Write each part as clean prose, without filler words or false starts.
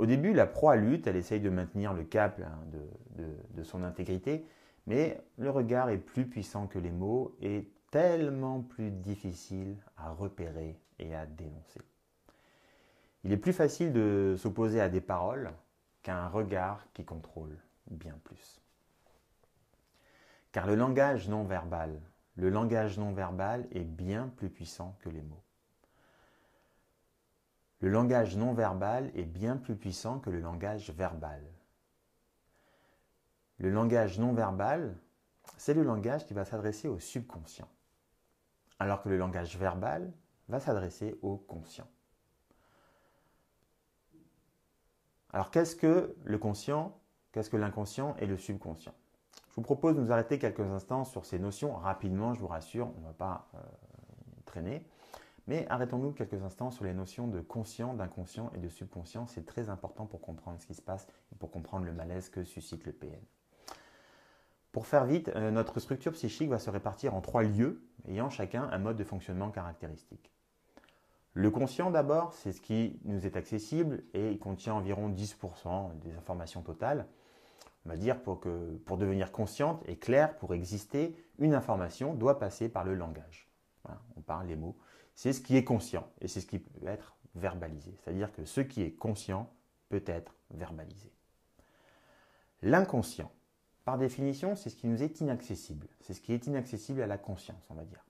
Au début, la proie lutte, elle essaye de maintenir le cap de son intégrité, mais le regard est plus puissant que les mots et tellement plus difficile à repérer et à dénoncer. Il est plus facile de s'opposer à des paroles qu'à un regard qui contrôle bien plus. Car le langage non verbal est bien plus puissant que les mots. Le langage non verbal est bien plus puissant que le langage verbal. Le langage non verbal, c'est le langage qui va s'adresser au subconscient, alors que le langage verbal va s'adresser au conscient. Alors qu'est-ce que le conscient, qu'est-ce que l'inconscient et le subconscient? Je vous propose de nous arrêter quelques instants sur ces notions. Rapidement, je vous rassure, on ne va pas traîner. Mais arrêtons-nous quelques instants sur les notions de conscient, d'inconscient et de subconscient. C'est très important pour comprendre ce qui se passe et pour comprendre le malaise que suscite le PN. Pour faire vite, notre structure psychique va se répartir en 3 lieux, ayant chacun un mode de fonctionnement caractéristique. Le conscient d'abord, c'est ce qui nous est accessible et il contient environ 10% des informations totales. On va dire pour devenir consciente et claire, pour exister, une information doit passer par le langage. Voilà, on parle les mots. C'est ce qui est conscient et c'est ce qui peut être verbalisé. C'est-à-dire que ce qui est conscient peut être verbalisé. L'inconscient, par définition, c'est ce qui nous est inaccessible. C'est ce qui est inaccessible à la conscience, on va dire.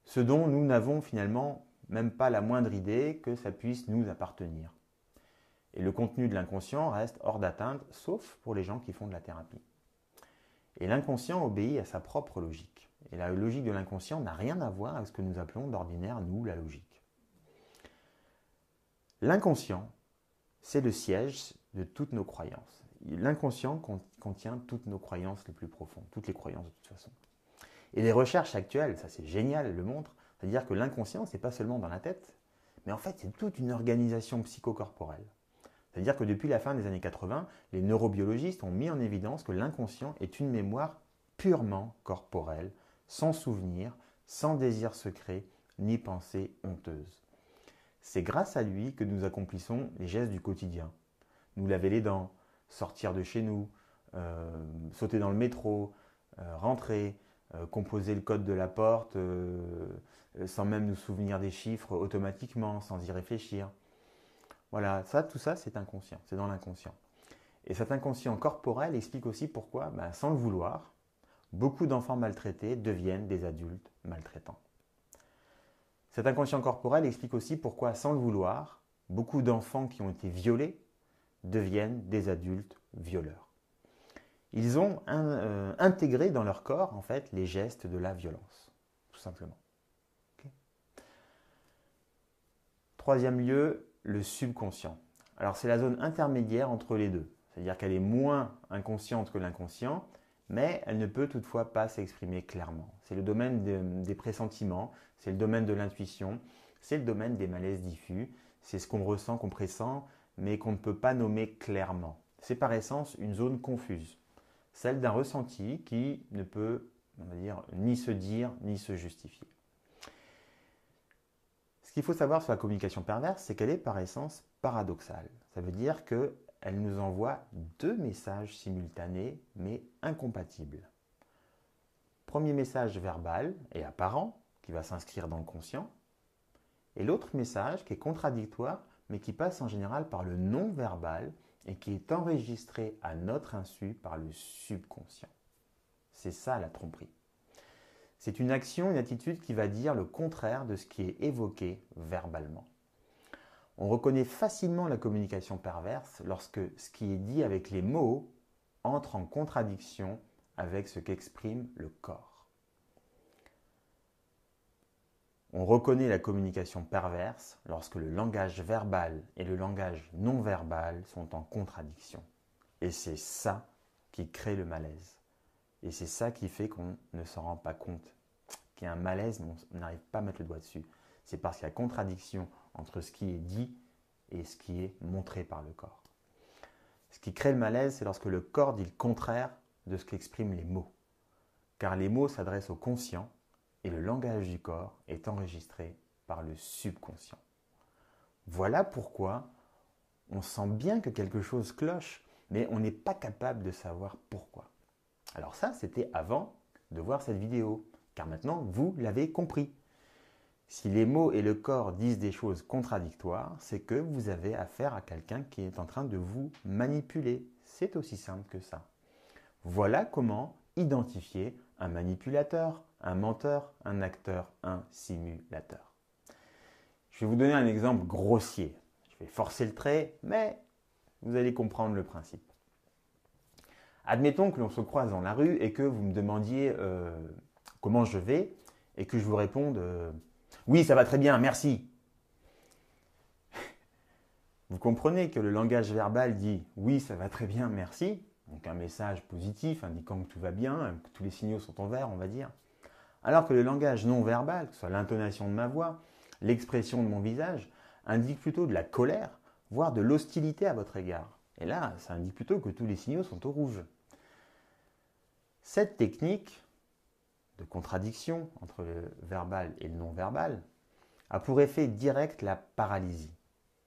Ce dont nous n'avons finalement même pas la moindre idée que ça puisse nous appartenir. Et le contenu de l'inconscient reste hors d'atteinte, sauf pour les gens qui font de la thérapie. Et l'inconscient obéit à sa propre logique. Et la logique de l'inconscient n'a rien à voir avec ce que nous appelons d'ordinaire, nous, la logique. L'inconscient, c'est le siège de toutes nos croyances. L'inconscient contient toutes nos croyances les plus profondes, toutes les croyances de toute façon. Et les recherches actuelles, ça c'est génial, elles le montrent, c'est-à-dire que l'inconscient, ce n'est pas seulement dans la tête, mais en fait c'est toute une organisation psychocorporelle. C'est-à-dire que depuis la fin des années 80, les neurobiologistes ont mis en évidence que l'inconscient est une mémoire purement corporelle, sans souvenir, sans désir secret, ni pensée honteuse. C'est grâce à lui que nous accomplissons les gestes du quotidien. Nous laver les dents, sortir de chez nous, sauter dans le métro, rentrer, composer le code de la porte sans même nous souvenir des chiffres automatiquement, sans y réfléchir. Voilà, tout ça, c'est inconscient, c'est dans l'inconscient. Et cet inconscient corporel explique aussi pourquoi, sans le vouloir, beaucoup d'enfants maltraités deviennent des adultes maltraitants. Cet inconscient corporel explique aussi pourquoi, sans le vouloir, beaucoup d'enfants qui ont été violés deviennent des adultes violeurs. Ils ont intégré dans leur corps, en fait, les gestes de la violence, tout simplement. Okay. Troisième lieu, le subconscient. Alors c'est la zone intermédiaire entre les deux, c'est-à-dire qu'elle est moins inconsciente que l'inconscient, mais elle ne peut toutefois pas s'exprimer clairement. C'est le domaine des pressentiments, c'est le domaine de l'intuition, c'est le domaine des malaises diffus, c'est ce qu'on ressent, qu'on pressent, mais qu'on ne peut pas nommer clairement. C'est par essence une zone confuse, celle d'un ressenti qui ne peut, on va dire, ni se dire, ni se justifier. Ce qu'il faut savoir sur la communication perverse, c'est qu'elle est par essence paradoxale. Ça veut dire qu'elle nous envoie 2 messages simultanés, mais incompatibles. Premier message verbal et apparent, qui va s'inscrire dans le conscient, et l'autre message qui est contradictoire, mais qui passe en général par le non-verbal et qui est enregistré à notre insu par le subconscient. C'est ça la tromperie. C'est une action, une attitude qui va dire le contraire de ce qui est évoqué verbalement. On reconnaît facilement la communication perverse lorsque ce qui est dit avec les mots entre en contradiction avec ce qu'exprime le corps. On reconnaît la communication perverse lorsque le langage verbal et le langage non verbal sont en contradiction. Et c'est ça qui crée le malaise. Et c'est ça qui fait qu'on ne s'en rend pas compte, qu'il y a un malaise, mais on n'arrive pas à mettre le doigt dessus. C'est parce qu'il y a contradiction entre ce qui est dit et ce qui est montré par le corps. Ce qui crée le malaise, c'est lorsque le corps dit le contraire de ce qu'expriment les mots. Car les mots s'adressent au conscient et le langage du corps est enregistré par le subconscient. Voilà pourquoi On sent bien que quelque chose cloche, mais on n'est pas capable de savoir pourquoi. Alors ça, c'était avant de voir cette vidéo, car maintenant, vous l'avez compris. Si les mots et le corps disent des choses contradictoires, c'est que vous avez affaire à quelqu'un qui est en train de vous manipuler. C'est aussi simple que ça. Voilà comment identifier un manipulateur, un menteur, un acteur, un simulateur. Je vais vous donner un exemple grossier. Je vais forcer le trait, mais vous allez comprendre le principe. Admettons que l'on se croise dans la rue et que vous me demandiez comment je vais et que je vous réponde oui, ça va très bien, merci. Vous comprenez que le langage verbal dit oui, ça va très bien, merci. Donc un message positif indiquant que tout va bien, que tous les signaux sont en vert, on va dire. Alors que le langage non verbal, que ce soit l'intonation de ma voix, l'expression de mon visage, indique plutôt de la colère, voire de l'hostilité à votre égard. Et là, ça indique plutôt que tous les signaux sont au rouge. Cette technique de contradiction entre le verbal et le non-verbal a pour effet direct la paralysie.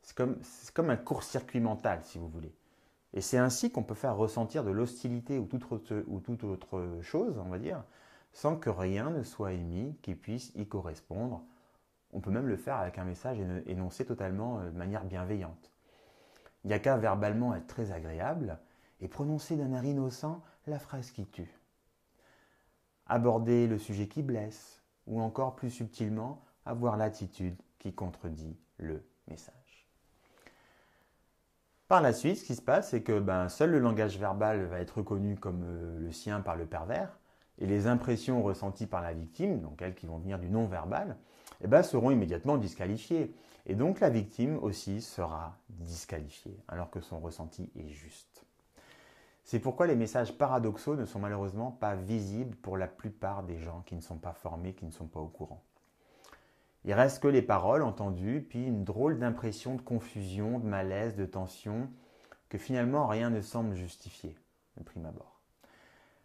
C'est comme un court-circuit mental, si vous voulez. Et c'est ainsi qu'on peut faire ressentir de l'hostilité ou toute autre chose, on va dire, sans que rien ne soit émis qui puisse y correspondre. On peut même le faire avec un message énoncé totalement de manière bienveillante. Il n'y a qu'à verbalement être très agréable et prononcer d'un air innocent la phrase qui tue. Aborder le sujet qui blesse, ou encore plus subtilement, avoir l'attitude qui contredit le message. Par la suite, ce qui se passe, c'est que seul le langage verbal va être reconnu comme le sien par le pervers, et les impressions ressenties par la victime, donc elles qui vont venir du non-verbal, seront immédiatement disqualifiées. Et donc la victime aussi sera disqualifiée, alors que son ressenti est juste. C'est pourquoi les messages paradoxaux ne sont malheureusement pas visibles pour la plupart des gens qui ne sont pas formés, qui ne sont pas au courant. Il reste que les paroles entendues, puis une drôle d'impression de confusion, de malaise, de tension, que finalement rien ne semble justifier, de prime abord.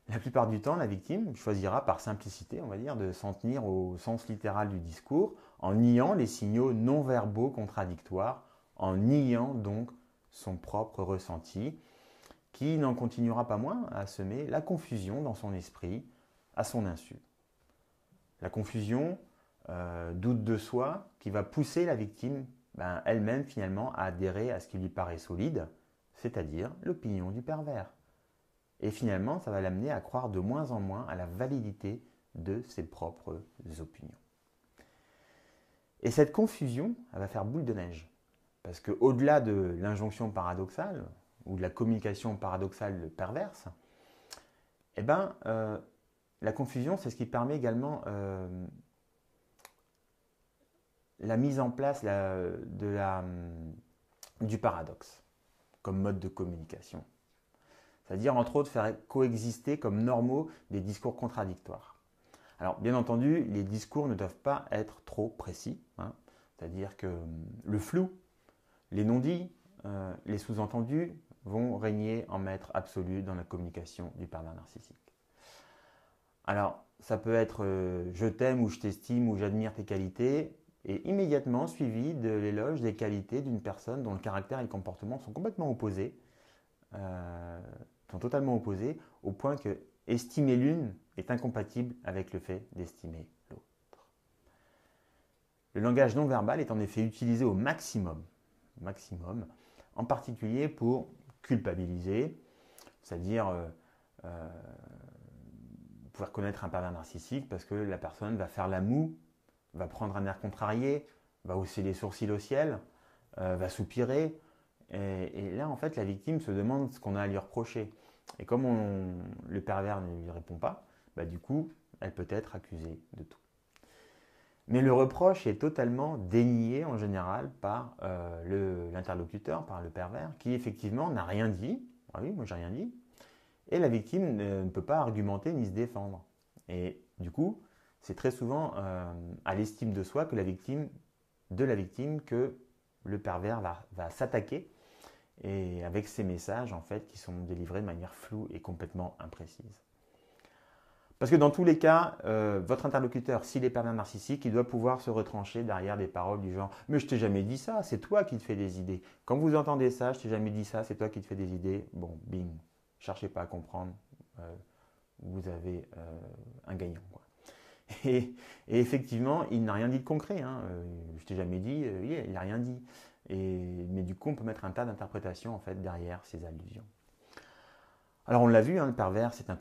La plupart du temps, la victime choisira par simplicité, on va dire, de s'en tenir au sens littéral du discours, en niant les signaux non-verbaux contradictoires, en niant donc son propre ressenti, qui n'en continuera pas moins à semer la confusion dans son esprit, à son insu. La confusion, doute de soi, qui va pousser la victime elle-même finalement à adhérer à ce qui lui paraît solide, c'est-à-dire l'opinion du pervers. Et finalement, ça va l'amener à croire de moins en moins à la validité de ses propres opinions. Et cette confusion, elle va faire boule de neige. Parce qu'au-delà de l'injonction paradoxale, ou de la communication paradoxale perverse, la confusion, c'est ce qui permet également la mise en place du paradoxe comme mode de communication. C'est-à-dire, entre autres, faire coexister comme normaux des discours contradictoires. Alors, bien entendu, les discours ne doivent pas être trop précis. C'est-à-dire que le flou, les non-dits, les sous-entendus vont régner en maître absolu dans la communication du pervers narcissique. Alors, ça peut être je t'aime ou je t'estime ou j'admire tes qualités et immédiatement suivi de l'éloge des qualités d'une personne dont le caractère et le comportement sont complètement opposés, sont totalement opposés au point que estimer l'une est incompatible avec le fait d'estimer l'autre. Le langage non verbal est en effet utilisé au maximum, en particulier pour culpabiliser, c'est-à-dire pouvoir connaître un pervers narcissique parce que la personne va faire la moue, va prendre un air contrarié, va hausser les sourcils au ciel, va soupirer. Et là, en fait, la victime se demande ce qu'on a à lui reprocher. Et comme le pervers ne lui répond pas, du coup, elle peut être accusée de tout. Mais le reproche est totalement dénié en général par l'interlocuteur, par le pervers, qui effectivement n'a rien dit. Ah oui, moi j'ai rien dit. Et la victime ne peut pas argumenter ni se défendre. Et du coup, c'est très souvent à l'estime de soi de la victime que le pervers va s'attaquer, et avec ces messages en fait qui sont délivrés de manière floue et complètement imprécise. Parce que dans tous les cas, votre interlocuteur, s'il est pervers narcissique, il doit pouvoir se retrancher derrière des paroles du genre « Mais je t'ai jamais dit ça, c'est toi qui te fais des idées. Quand vous entendez ça, je t'ai jamais dit ça, c'est toi qui te fais des idées. » Bon, bing, cherchez pas à comprendre, vous avez un gagnant, quoi. Et effectivement, il n'a rien dit de concret. Hein. Je t'ai jamais dit, il n'a rien dit. Mais du coup, on peut mettre un tas d'interprétations en fait, derrière ces allusions. Alors on l'a vu, hein, le pervers, c'est un